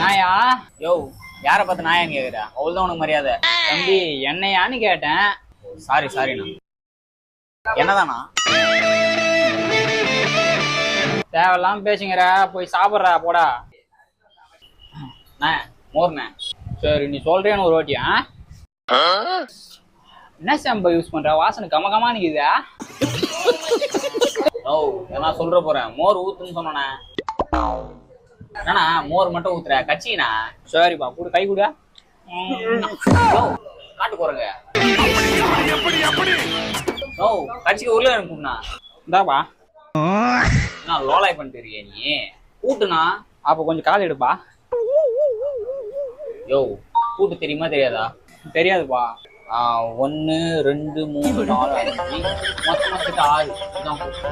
நாயா? யோ, யார பார்த்து நாயான்னு கேக்குற? அவ்வளவுதான் உனக்கு மரியாதை. தம்பி என்னையான்னு கேட்டேன். சாரிண்ணா. என்னதானா? தேவையில்லாம பேசுங்கிற, போய் சாப்பிட்றா போடா. மோர்ண்ணே. சரி நீ சொல்றேன்னு ஒரு வாட்டியா? என்ன ஷாம்பு யூஸ் பண்ற? வாசனை கமகமா நிக்குதா? ஓ, நான் சொல்ற போறேன். மோர் ஊத்துன்னு சொன்னேண்ணே. என்னண்ணா மோர் மட்டும் ஊத்துற? கட்சிண்ணா. சரிப்பா, கூட கை கூட. காட்டு போறங்க. ஓ, கட்சிக்கு உள்ள அனுப்புண்ணா. இந்தாப்பா. நான் லோலாய் பண்ணிட்டு இருக்கிய நீ? கூட்டுனா அப்ப கொஞ்சம் கால் எடுப்பா. யோ, கூட்டு தெரியுமா தெரியாதா? தெரியாதுப்பா. 1 2 3 4 5 மொத்தம் 6 தான் கூட்டு.